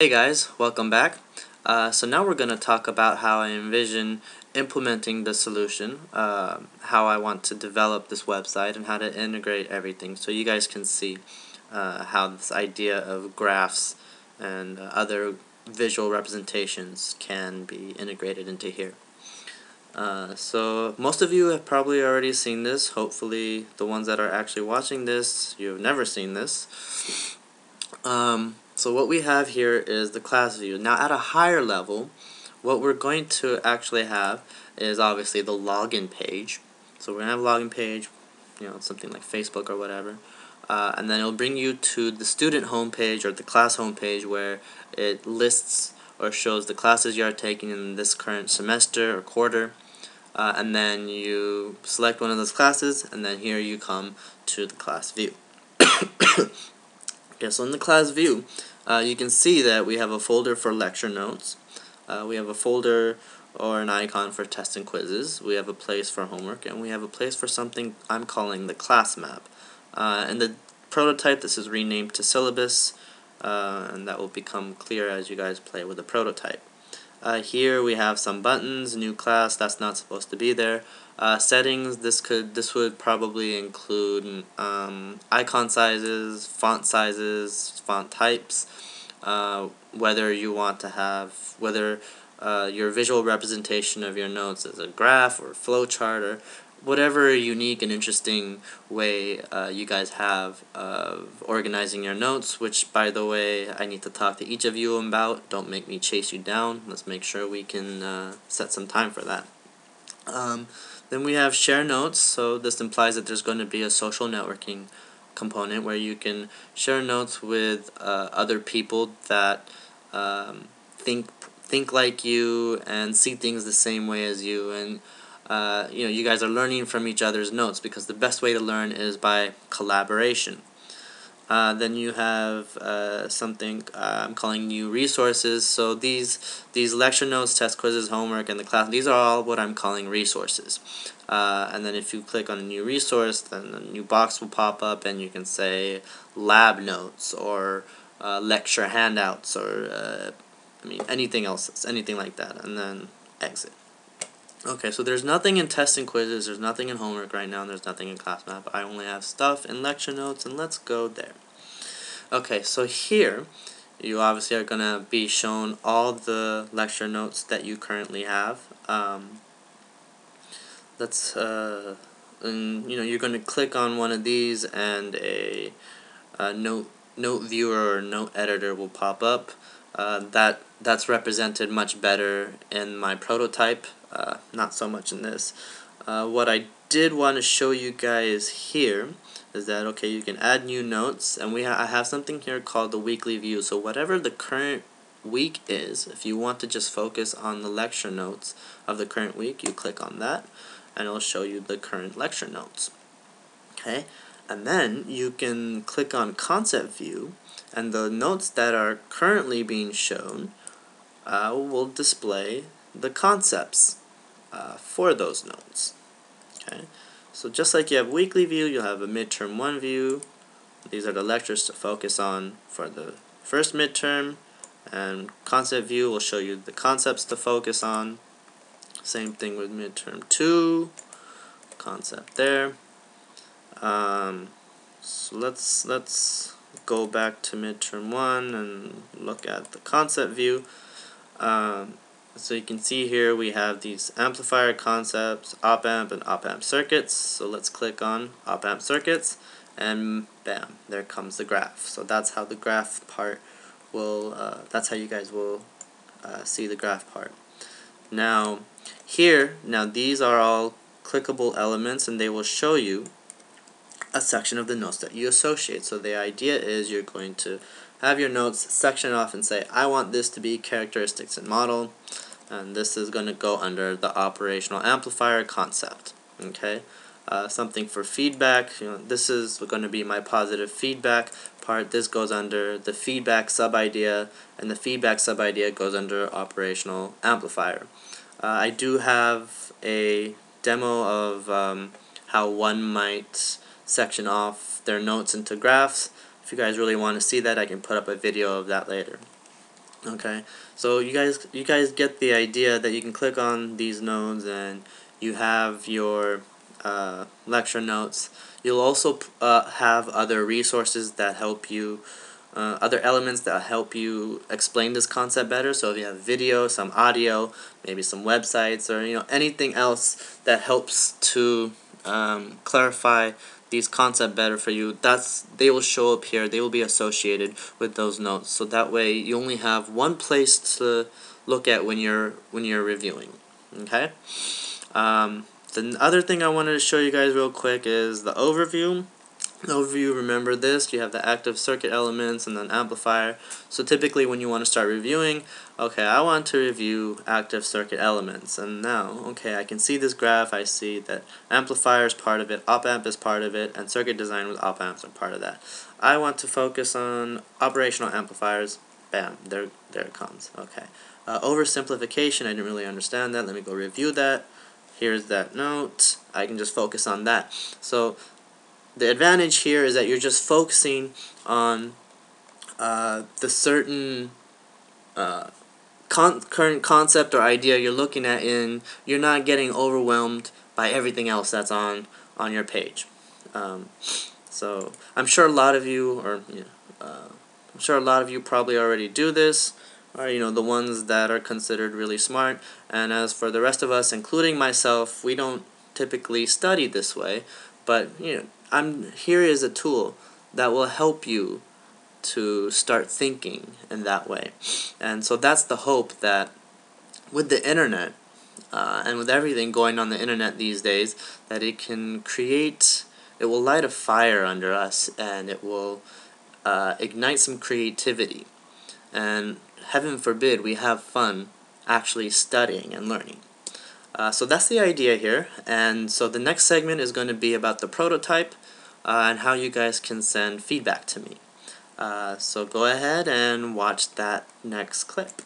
Hey guys, welcome back. So now we're going to talk about how I envision implementing the solution, how I want to develop this website, and how to integrate everything so you guys can see how this idea of graphs and other visual representations can be integrated into here. So most of you have probably already seen this. Hopefully the ones that are actually watching this, you've never seen this. So what we have here is the class view. Now at a higher level, what we're going to actually have is obviously the login page. So we're going to have a login page, something like Facebook or whatever. And then it'll bring you to the student homepage or the class homepage where it lists or shows the classes you are taking in this current semester or quarter. And then you select one of those classes, and then here you come to the class view. Okay, so in the class view, you can see that we have a folder for lecture notes. We have a folder or an icon for tests and quizzes. We have a place for homework, and we have a place for something I'm calling the class map. In the prototype, this is renamed to syllabus, and that will become clear as you guys play with the prototype. Here we have some buttons, new class, that's not supposed to be there. Settings, this would probably include icon sizes, font types, whether you want to have, whether your visual representation of your notes is a graph or a flowchart or whatever unique and interesting way you guys have of organizing your notes, which, by the way, I need to talk to each of you about. Don't make me chase you down. Let's make sure we can set some time for that. Then we have share notes, so this implies that there's going to be a social networking component where you can share notes with other people that think like you and see things the same way as you, and you guys are learning from each other's notes, because the best way to learn is by collaboration. Then you have something I'm calling new resources. So these lecture notes, test quizzes, homework, and the class, these are all what I'm calling resources. And then if you click on a new resource, then a new box will pop up, and you can say lab notes or lecture handouts or anything else, anything like that, and then exit. Okay, so there's nothing in test and quizzes, there's nothing in homework right now, and there's nothing in class map. I only have stuff in lecture notes, and let's go there. Okay, so here, you obviously are going to be shown all the lecture notes that you currently have. You're going to click on one of these, and a note viewer or note editor will pop up. That's represented much better in my prototype, not so much in this. What I did want to show you guys here is that, okay, you can add new notes, and I have something here called the weekly view. So whatever the current week is, if you want to just focus on the lecture notes of the current week, you click on that, and it'll show you the current lecture notes. Okay, and then you can click on concept view, and the notes that are currently being shown will display the concepts for those notes. Okay, so just like you have weekly view, you'll have a midterm 1 view. These are the lectures to focus on for the first midterm, and concept view will show you the concepts to focus on. Same thing with midterm 2, concept there. So let's go back to midterm 1 and look at the concept view. So you can see here we have these amplifier concepts, op-amp and op-amp circuits. So let's click on op-amp circuits, and bam, there comes the graph. So that's how the graph part will, that's how you guys will see the graph part. Now these are all clickable elements, and they will show you a section of the notes that you associate. So the idea is you're going to have your notes section off and say, I want this to be characteristics and model, and this is going to go under the operational amplifier concept. Okay, something for feedback, this is going to be my positive feedback part. This goes under the feedback sub-idea, and the feedback sub-idea goes under operational amplifier. I do have a demo of how one might section off their notes into graphs. If you guys really want to see that, I can put up a video of that later. Okay, so you guys get the idea that you can click on these nodes and you have your lecture notes. You'll also have other resources that help you, other elements that help you explain this concept better. So if you have video, some audio, maybe some websites, or anything else that helps to clarify these concepts better for you, they will show up here. They will be associated with those notes, so that way you only have one place to look at when you're reviewing. Okay. The other thing I wanted to show you guys real quick is the overview. Overview, remember this, you have the active circuit elements and then amplifier. So typically when you want to start reviewing, okay, I want to review active circuit elements, and now, okay, I can see this graph. I see that amplifier is part of it, op-amp is part of it, and circuit design with op-amps are part of that. I want to focus on operational amplifiers. Bam, there it comes. Okay, oversimplification, I didn't really understand that. Let me go review that. Here's that note. I can just focus on that. So the advantage here is that you're just focusing on the certain current concept or idea you're looking at, you're not getting overwhelmed by everything else that's on your page. So I'm sure a lot of you, I'm sure a lot of you probably already do this, or the ones that are considered really smart. And as for the rest of us, including myself, we don't typically study this way, but I'm here is a tool that will help you to start thinking in that way. And so that's the hope, that with the internet and with everything going on the internet these days, that it will light a fire under us, and it will ignite some creativity. And heaven forbid we have fun actually studying and learning. So that's the idea here. And so the next segment is going to be about the prototype and how you guys can send feedback to me. So go ahead and watch that next clip.